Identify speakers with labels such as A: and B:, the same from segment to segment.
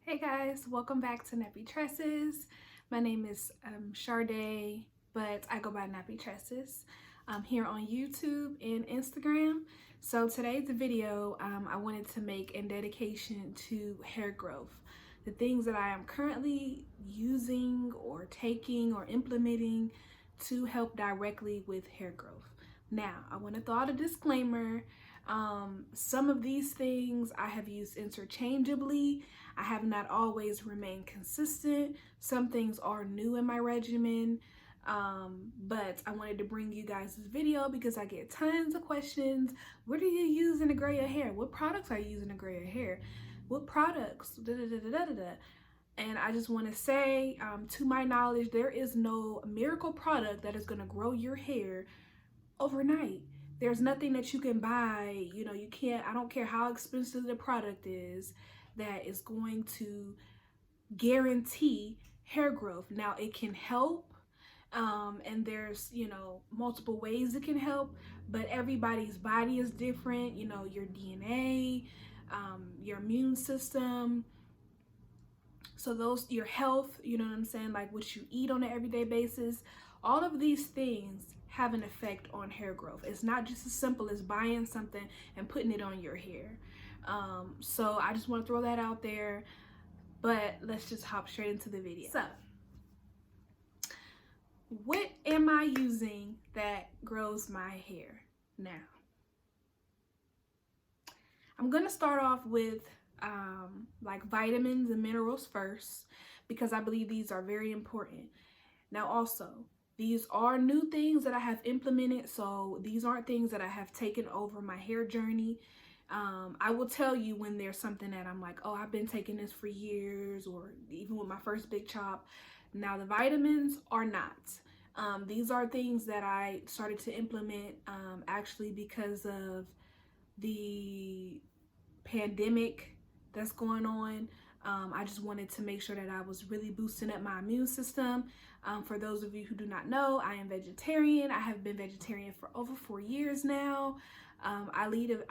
A: Hey guys, welcome back to Nappy Tresses. My name is Sade, but I go by Nappy Tresses. I'm here on YouTube and Instagram. So today's video I wanted to make in dedication to hair growth. The things that I am currently using or taking or implementing to help directly with hair growth. Now, I want to throw out a disclaimer. Some of these things I have used interchangeably. I have not always remained consistent. Some things are new in my regimen, but I wanted to bring you guys this video because I get tons of questions. What are you using to grow your hair? What products are you using to grow your hair? What products? Da, da, da, da, da, da. And I just want to say, to my knowledge, there is no miracle product that is going to grow your hair overnight. There's nothing that you can buy, you can't, I don't care how expensive the product is, that is going to guarantee hair growth. Now, it can help, and there's, multiple ways it can help, but everybody's body is different, your DNA, your immune system. So your health, you know what I'm saying, like what you eat on an everyday basis, all of these things have an effect on hair growth. It's not just as simple as buying something and putting it on your hair. So I just want to throw that out there, but let's just hop straight into the video. So what am I using that grows my hair? Now, I'm gonna start off with like vitamins and minerals first, because I believe these are very important. Now also, these are new things that I have implemented, so these aren't things that I have taken over my hair journey. I will tell you when there's something that I'm like, oh, I've been taking this for years, or even with my first big chop. Now the vitamins are not. These are things that I started to implement actually because of the pandemic that's going on. I just wanted to make sure that I was really boosting up my immune system. For those of you who do not know, I am vegetarian. I have been vegetarian for over 4 years now. I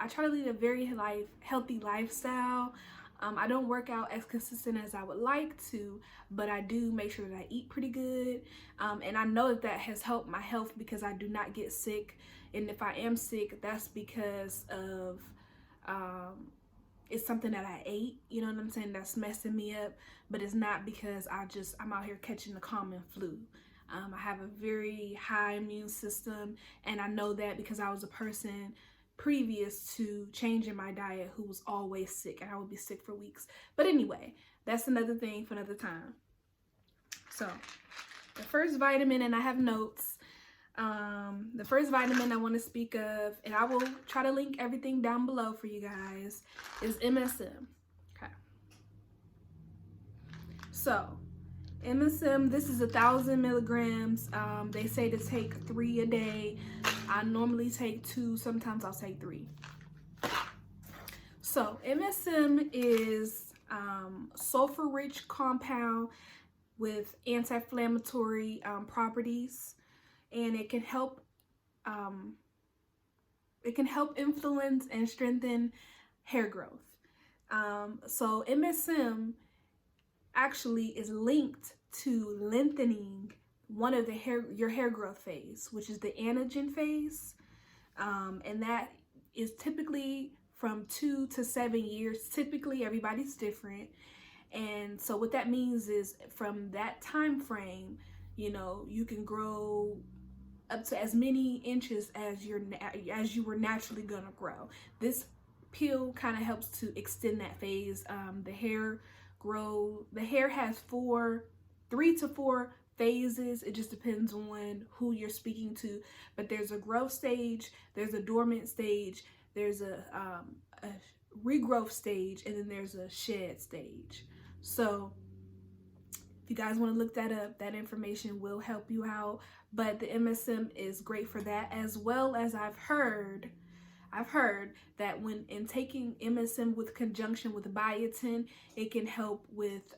A: try to lead a very healthy lifestyle. I don't work out as consistent as I would like to, but I do make sure that I eat pretty good. And I know that has helped my health because I do not get sick. And if I am sick, that's because of it's something that I ate, you know what I'm saying, that's messing me up, but it's not because I'm out here catching the common flu. I have a very high immune system, and I know that because I was a person previous to changing my diet who was always sick, and I would be sick for weeks. But anyway, that's another thing for another time. So the first vitamin, and I have notes, the first vitamin I want to speak of, and I will try to link everything down below for you guys, is MSM. Okay. So MSM, this is 1,000 milligrams. They say to take 3 a day. I normally take 2. Sometimes I'll take 3. So MSM is sulfur-rich compound with anti-inflammatory properties, and it can help influence and strengthen hair growth. So MSM actually is linked to lengthening one of your hair growth phase, which is the anagen phase, and that is typically from 2 to 7 years. Typically, everybody's different, and so what that means is from that time frame, you can grow up to as many inches as you were naturally gonna grow. This pill kind of helps to extend that phase. The hair has 3 to 4 phases. It just depends on who you're speaking to, but there's a growth stage, there's a dormant stage, there's a regrowth stage, and then there's a shed stage. So if you guys want to look that up, that information will help you out. But the MSM is great for that, as well as I've heard that when in taking MSM with conjunction with biotin, it can help with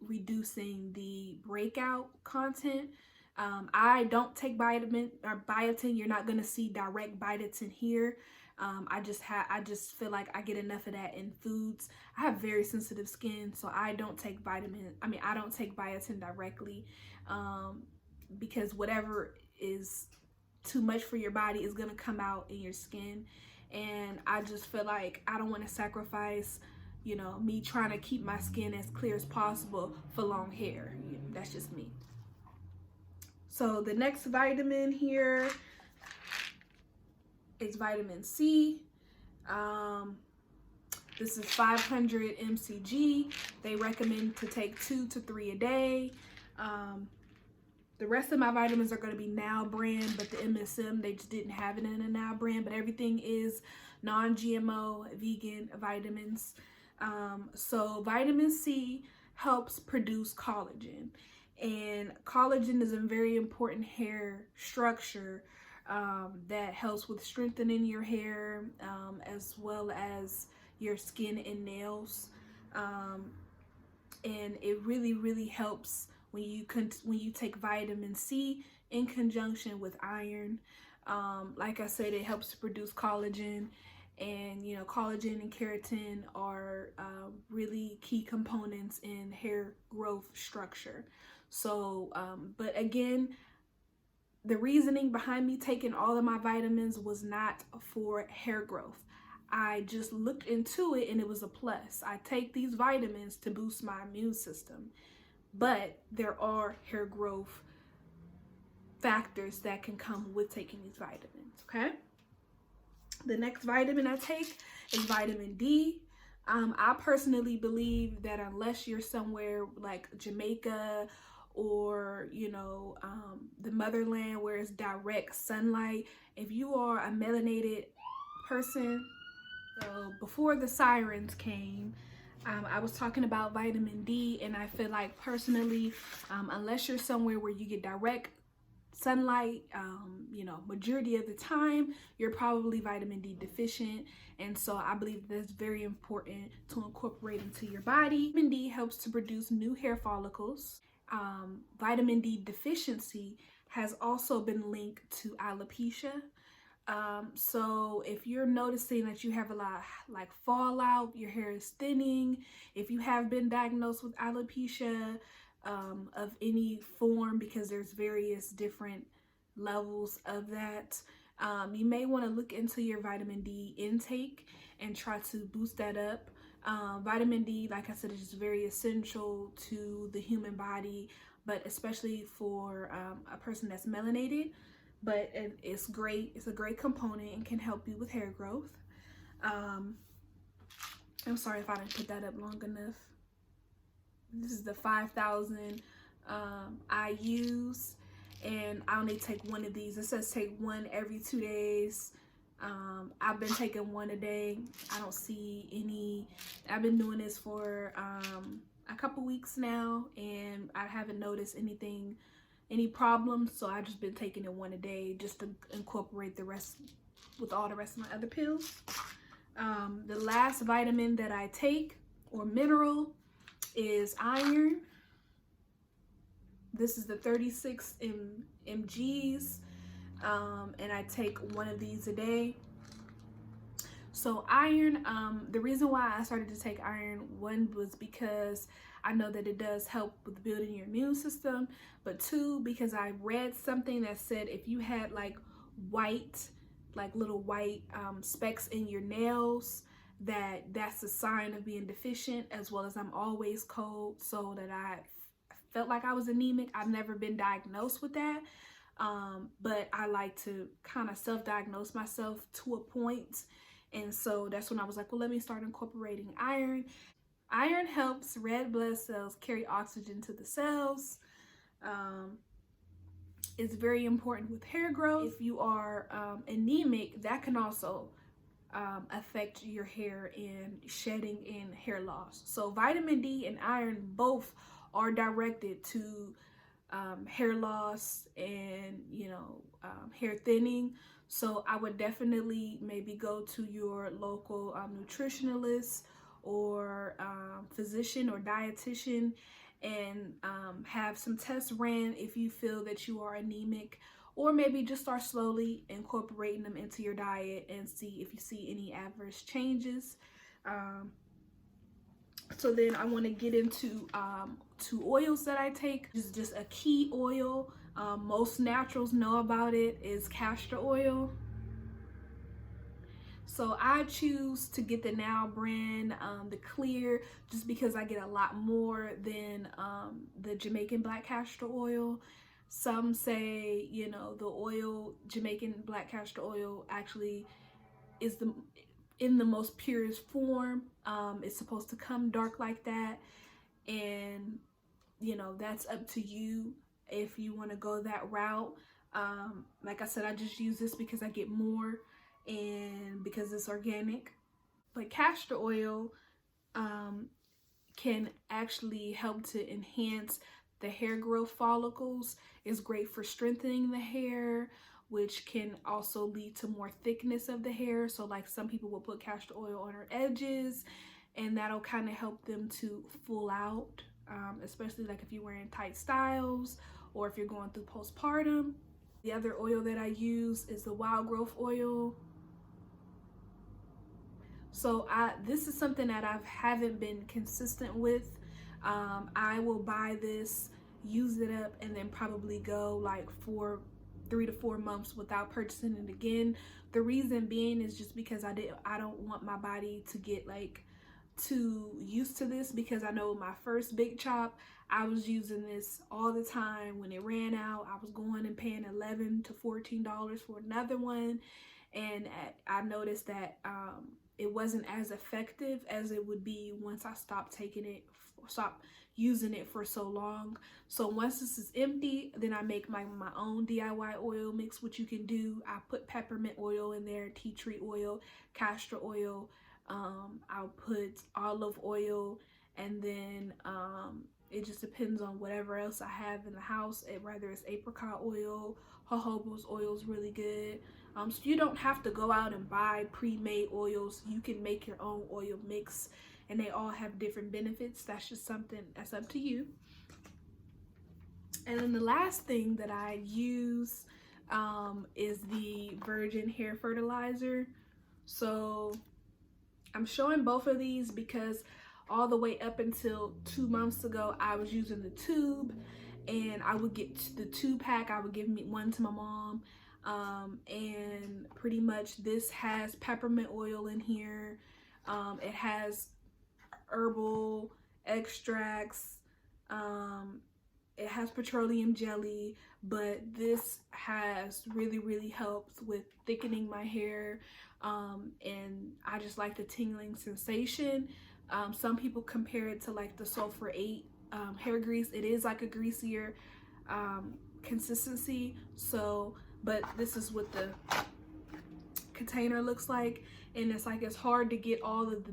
A: reducing the breakout content I don't take vitamin or biotin. You're not gonna see direct biotin here. I just feel like I get enough of that in foods. I have very sensitive skin, so I don't take I don't take biotin directly, because whatever is too much for your body is gonna come out in your skin. And I just feel like I don't want to sacrifice, you know, me trying to keep my skin as clear as possible for long hair. That's just me. So the next vitamin here is vitamin C. This is 500 mcg. They recommend to take 2 to 3 a day. The rest of my vitamins are going to be Now brand, but the MSM, they just didn't have it in a Now brand, but everything is non-GMO vegan vitamins. So vitamin C helps produce collagen, and collagen is a very important hair structure that helps with strengthening your hair, as well as your skin and nails. And it really helps when you take vitamin C in conjunction with iron. Like I said, it helps to produce collagen, and you know, collagen and keratin are really key components in hair growth structure. So, but again, the reasoning behind me taking all of my vitamins was not for hair growth. I just looked into it and it was a plus. I take these vitamins to boost my immune system, but there are hair growth factors that can come with taking these vitamins, okay? The next vitamin I take is vitamin D. I personally believe that unless you're somewhere like Jamaica or, you know, the motherland where it's direct sunlight, if you are a melanated person, so before the sirens came, I was talking about vitamin D, and I feel like personally, unless you're somewhere where you get direct sunlight, you know, majority of the time, you're probably vitamin D deficient. And so I believe that's very important to incorporate into your body. Vitamin D helps to produce new hair follicles. Vitamin D deficiency has also been linked to alopecia. So if you're noticing that you have a lot like fallout, your hair is thinning, if you have been diagnosed with alopecia of any form, because there's various different levels of that, you may want to look into your vitamin D intake and try to boost that up. Vitamin D, like I said, is just very essential to the human body, but especially for a person that's melanated. But it's great. It's a great component and can help you with hair growth. I'm sorry if I didn't put that up long enough. This is the 5,000 I use, and I only take one of these. It says take one every 2 days. I've been taking one a day. I don't see any. I've been doing this for a couple weeks now, and I haven't noticed any problems, so I've just been taking it one a day just to incorporate the rest with all the rest of my other pills. The last vitamin that I take, or mineral, is iron. This is the 36 mg's, and I take one of these a day. So iron, the reason why I started to take iron, one was because I know that it does help with building your immune system, but two, because I read something that said if you had like little white specks in your nails, that's a sign of being deficient, as well as I'm always cold, so that I felt like I was anemic. I've never been diagnosed with that, but I like to kind of self-diagnose myself to a point. And so that's when I was like, well, let me start incorporating iron. Iron helps red blood cells carry oxygen to the cells. It's very important with hair growth. If you are anemic, that can also affect your hair in shedding and hair loss. So vitamin D and iron both are directed to hair loss and, you know, hair thinning. So I would definitely maybe go to your local nutritionalist or physician or dietitian and have some tests ran if you feel that you are anemic, or maybe just start slowly incorporating them into your diet and see if you see any adverse changes. So then I want to get into two oils that I take. This is just a key oil. Most naturals know about it, is castor oil. So I choose to get the Now brand, the clear, just because I get a lot more than the Jamaican black castor oil. Some say, you know, the oil, Jamaican black castor oil, actually is in the most purest form. It's supposed to come dark like that, and you know, that's up to you if you want to go that route. Like I said, I just use this because I get more and because it's organic. But castor oil can actually help to enhance the hair growth follicles. It's great for strengthening the hair, which can also lead to more thickness of the hair. So like some people will put castor oil on their edges, and that'll kind of help them to full out, especially like if you're wearing tight styles or if you're going through postpartum. The other oil that I use is the wild growth oil. So this is something that I haven't been consistent with. I will buy this, use it up, and then probably go like 3 to 4 months without purchasing it again. The reason being is just because I don't want my body to get like too used to this, because I know my first big chop, I was using this all the time. When it ran out, I was going and paying $11 to $14 for another one, and I noticed that it wasn't as effective as it would be once I stopped using it for so long. So once this is empty, then I make my own DIY oil mix, which you can do. I put peppermint oil in there, tea tree oil, castor oil. I'll put olive oil, and then it just depends on whatever else I have in the house. Whether it's apricot oil, jojoba's oil is really good. So you don't have to go out and buy pre-made oils. You can make your own oil mix, and they all have different benefits. That's just something that's up to you. And then the last thing that I use is the virgin hair fertilizer. So I'm showing both of these because all the way up until 2 months ago, I was using the tube, and I would get the 2-pack. I would give one to my mom. And pretty much this has peppermint oil in here. It has herbal extracts. It has petroleum jelly, but this has really helped with thickening my hair. And I just like the tingling sensation. Some people compare it to like the sulfur 8 hair grease. It is like a greasier consistency. So, but this is what the container looks like, and it's like it's hard to get all of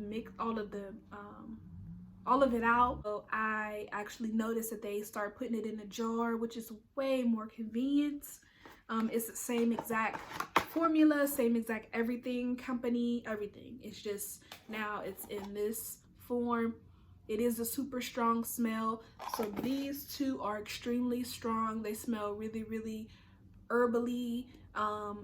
A: it out. So I actually noticed that they start putting it in a jar, which is way more convenient. It's the same exact formula, same exact everything, company, everything. It's just now it's in this form. It is a super strong smell. So these two are extremely strong. They smell really herbally.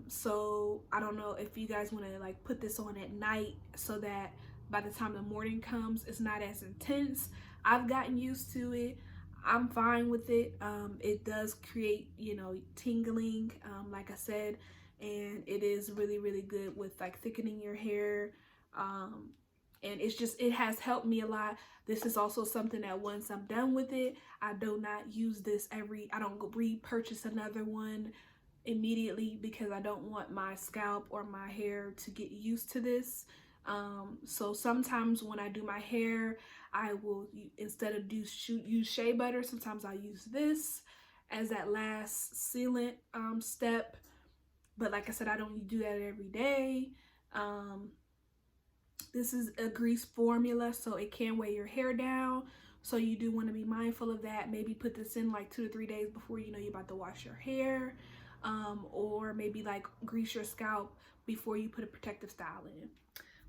A: So I don't know if you guys want to like put this on at night so that by the time the morning comes, it's not as intense. I've gotten used to it. I'm fine with it. It does create, you know, tingling, like I said, and it is really good with like thickening your hair. And it has helped me a lot. This is also something that once I'm done with it, I do not use this I don't go repurchase another one immediately, because I don't want my scalp or my hair to get used to this. So sometimes when I do my hair, I will, instead of use shea butter, sometimes I use this as that last sealant step. But like I said, I don't do that every day. This is a grease formula, so it can weigh your hair down. So you do want to be mindful of that. Maybe put this in like 2 to 3 days before you know you're about to wash your hair. Or maybe like grease your scalp before you put a protective style in.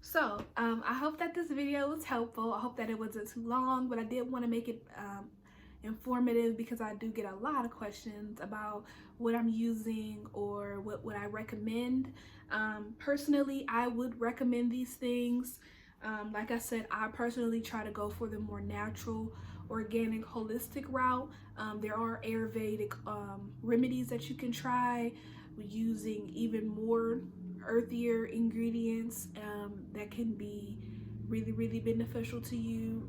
A: So I hope that this video was helpful. I hope that it wasn't too long, but I did want to make it informative, because I do get a lot of questions about what I'm using or what would I recommend. Personally, I would recommend these things. Like I said, I personally try to go for the more natural, organic, holistic route. There are Ayurvedic remedies that you can try using even more earthier ingredients that can be really beneficial to you.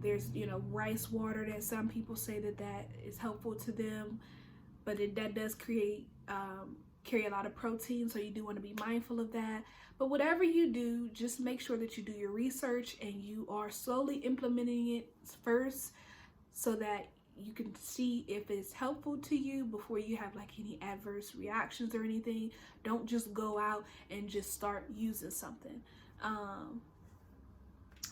A: There's, you know, rice water that some people say that is helpful to them, but that does carry a lot of protein, so you do want to be mindful of that. But whatever you do, just make sure that you do your research and you are slowly implementing it first, so that you can see if it's helpful to you before you have like any adverse reactions or anything. Don't just go out and just start using something.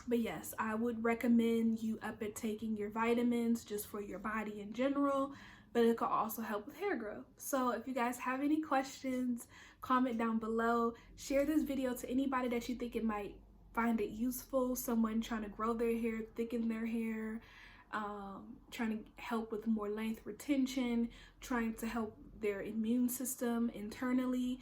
A: But yes, I would recommend you up at taking your vitamins just for your body in general, but it could also help with hair growth. So if you guys have any questions, comment down below. Share this video to anybody that you think it might find it useful. Someone trying to grow their hair, thicken their hair, trying to help with more length retention, trying to help their immune system internally,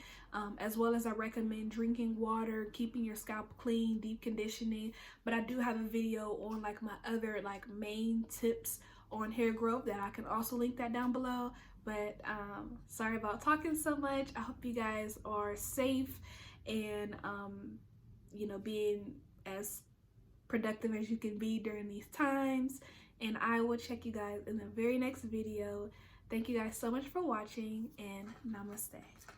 A: as well as I recommend drinking water, keeping your scalp clean, deep conditioning. But I do have a video on like my other like main tips on hair growth that I can also link that down below. But sorry about talking so much. I hope you guys are safe and you know, being as productive as you can be during these times. And I will check you guys in the very next video. Thank you guys so much for watching, and namaste.